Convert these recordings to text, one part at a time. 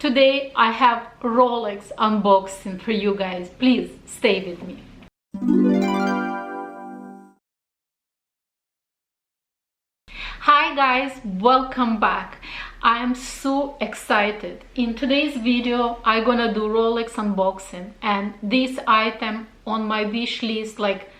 Today I have Rolex unboxing for you guys. Please stay with me. Hi guys, welcome back. I am so excited. In today's video I'm gonna do Rolex unboxing, and this item on my wish list like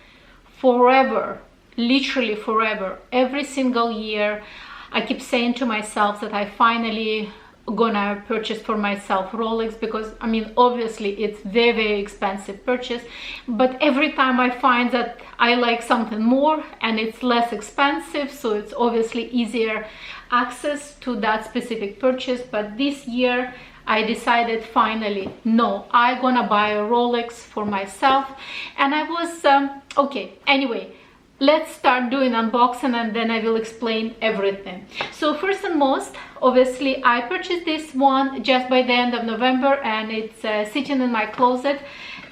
forever, literally forever. Every single year I keep saying to myself that I finally gonna purchase for myself Rolex, because I mean obviously it's very expensive purchase, but every time I find that I like something more and it's less expensive, so it's obviously easier access to that specific purchase. But this year I decided finally, no, I'm gonna buy a Rolex for myself. And I was okay, anyway, let's start doing unboxing and then I will explain everything. So first and most, obviously I purchased this one just by the end of November, and it's sitting in my closet,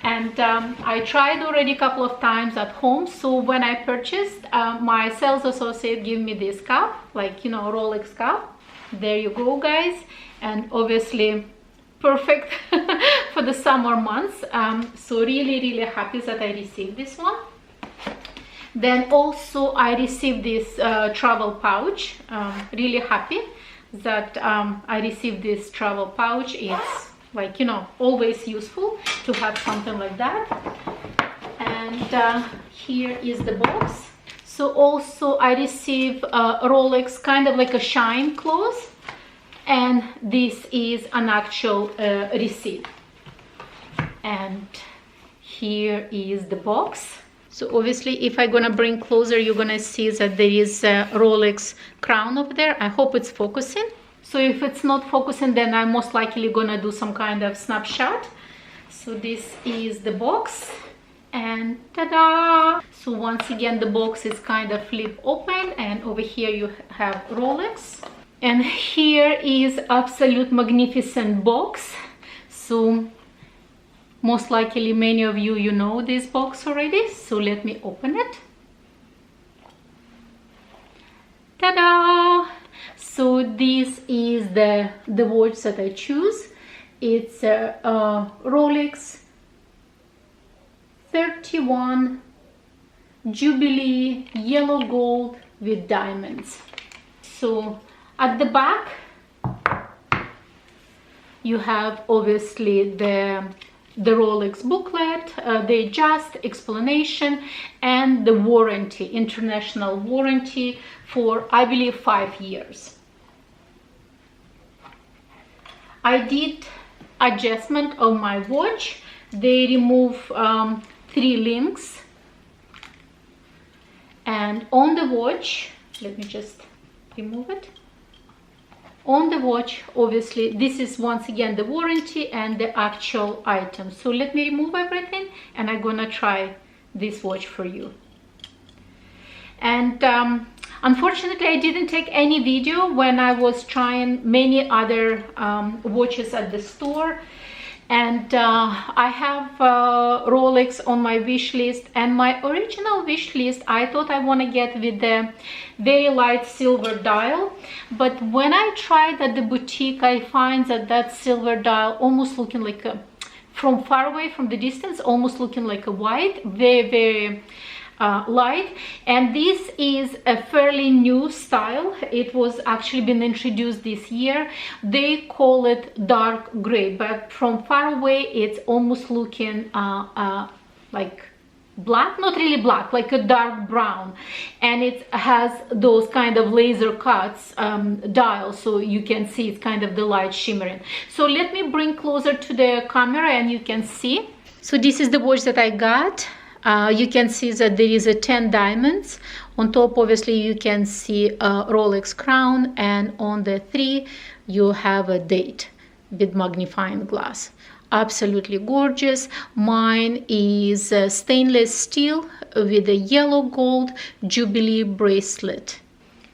and I tried already a couple of times at home. So when I purchased, my sales associate gave me this cup, like, you know, Rolex cup. There you go guys, and obviously perfect for the summer months. So really happy that I received this one. Then also I received this travel pouch. Really happy that I received this travel pouch. It's like, you know, always useful to have something like that. And here is the box. So also I received Rolex kind of like a shine cloth, and this is an actual receipt. And here is the box. So obviously if I'm gonna bring closer, you're gonna see that there is a Rolex crown over there. I hope it's focusing. So if it's not focusing, then I'm most likely gonna do some kind of snapshot. So this is the box, and ta-da! So once again the box is kind of flip open, and over here you have Rolex. And here is absolute magnificent box. So most likely many of you know this box already, so let me open it. Ta-da! So this is the watch that I choose. It's a Rolex 31 Jubilee yellow gold with diamonds. So at the back you have obviously the Rolex booklet, the just explanation, and the warranty, international warranty for, I believe, 5 years. I did adjustment of my watch. They remove 3 links, and on the watch, let me just remove it. On the watch, obviously, this is once again the warranty and the actual item. So let me remove everything, and I'm gonna try this watch for you. And unfortunately, I didn't take any video when I was trying many other watches at the store. And I have Rolex on my wish list, and my original wish list I thought I want to get with the very light silver dial, but when I tried at the boutique, I find that silver dial almost looking like a, from far away, from the distance, almost looking like a white, very light. And this is a fairly new style. It was actually been introduced this year. They call it dark gray, but from far away it's almost looking like black, not really black, like a dark brown, and it has those kind of laser cuts dials, so you can see it's kind of the light shimmering. So let me bring closer to the camera and you can see. So this is the watch that I got. You can see that there is a 10 diamonds on top. Obviously you can see a Rolex crown, and on the 3 you have a date with magnifying glass. Absolutely gorgeous. Mine is stainless steel with a yellow gold Jubilee bracelet.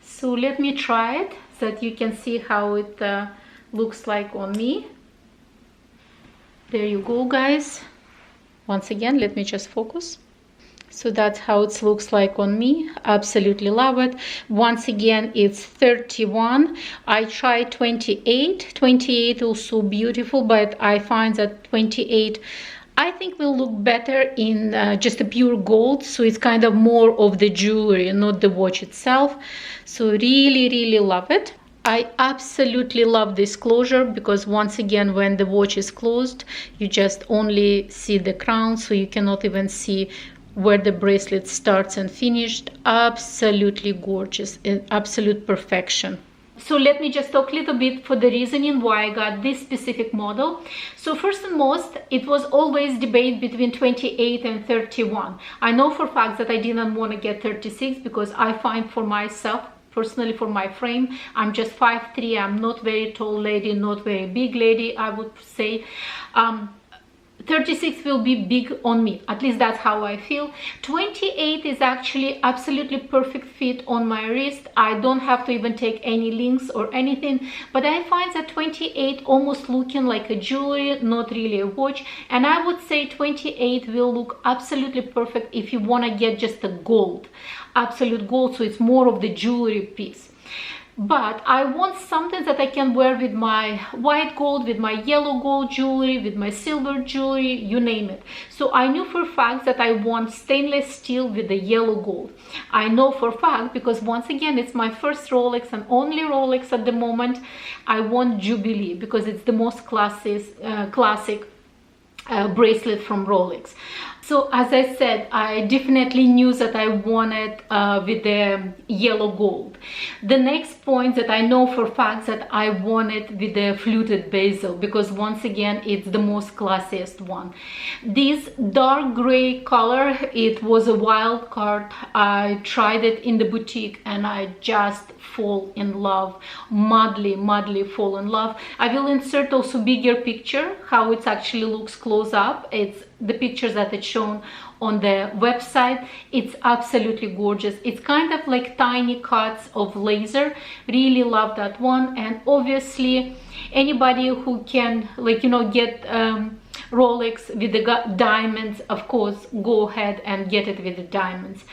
So let me try it so that you can see how it looks like on me. There you go guys. Once again, let me just focus. So that's how it looks like on me. Absolutely love it. Once again, it's 31. I tried 28. 28 also beautiful, but I find that 28 I think will look better in just a pure gold. So it's kind of more of the jewelry, not the watch itself. So really love it. I absolutely love this closure because once again, when the watch is closed, you just only see the crown, so you cannot even see where the bracelet starts and finished. Absolutely gorgeous, absolute perfection. So let me just talk a little bit for the reasoning why I got this specific model. So first and most, it was always debate between 28 and 31. I know for a fact that I didn't want to get 36 because I find for myself, personally for my frame, I'm just 5'3", I'm not very tall lady, not very big lady, I would say. 36 will be big on me, at least that's how I feel. 28 is actually absolutely perfect fit on my wrist. I don't have to even take any links or anything, but I find that 28 almost looking like a jewelry, not really a watch. And I would say 28 will look absolutely perfect if you want to get just a gold, absolute gold, so it's more of the jewelry piece. But I want something that I can wear with my white gold, with my yellow gold jewelry, with my silver jewelry, you name it. So I knew for a fact that I want stainless steel with the yellow gold. I know for a fact because once again, it's my first Rolex and only Rolex at the moment. I want Jubilee because it's the most classic bracelet from Rolex. So as I said, I definitely knew that I wanted with the yellow gold. The next point that I know for a fact that I wanted with the fluted bezel because once again, it's the most classiest one. This dark gray color, it was a wild card. I tried it in the boutique and I just fall in love, madly fall in love. I will insert also bigger picture how it actually looks close up. It's the pictures that it's shown on the website. It's absolutely gorgeous. It's kind of like tiny cuts of laser. Really love that one. And obviously anybody who can, like, you know, get Rolex with the diamonds, of course, go ahead and get it with the diamonds.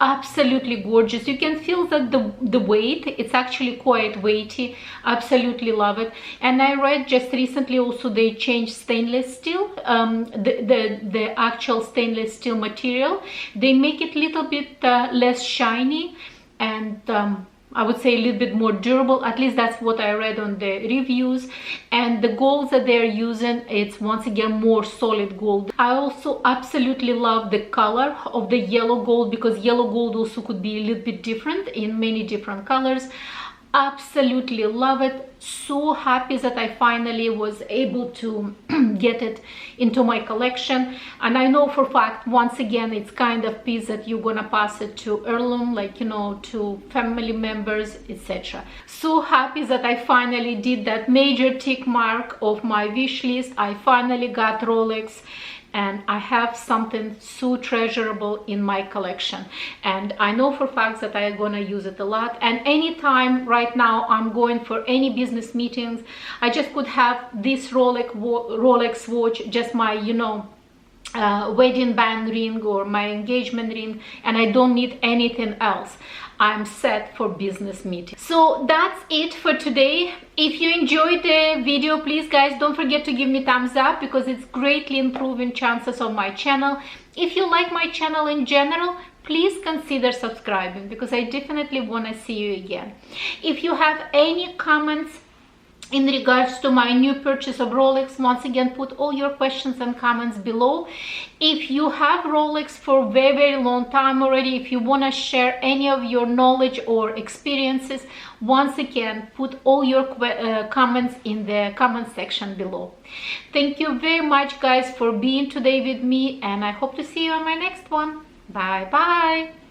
Absolutely gorgeous. You can feel that the weight, it's actually quite weighty. Absolutely love it. And I read just recently also they changed stainless steel, the actual stainless steel material. They make it a little bit less shiny and I would say a little bit more durable. At least that's what I read on the reviews. And the golds that they're using, it's once again more solid gold. I also absolutely love the color of the yellow gold because yellow gold also could be a little bit different in many different colors. Absolutely love it. So happy that I finally was able to get it into my collection. And I know for a fact, once again, it's kind of piece that you're gonna pass it to heirloom, like, you know, to family members, etc. So happy that I finally did that major tick mark of my wish list. I finally got Rolex and I have something so treasurable in my collection, and I know for facts that I'm gonna use it a lot. And anytime right now I'm going for any business meetings, I just could have this Rolex watch, just my, you know, wedding band ring or my engagement ring, and I don't need anything else. I'm set for business meeting. So that's it for today. If you enjoyed the video, please guys don't forget to give me thumbs up because it's greatly improving chances on my channel. If you like my channel in general, please consider subscribing because I definitely want to see you again. If you have any comments in regards to my new purchase of Rolex, once again, put all your questions and comments below. If you have Rolex for a very long time already, if you want to share any of your knowledge or experiences, once again, put all your comments in the comment section below. Thank you very much guys for being today with me, and I hope to see you on my next one. Bye bye.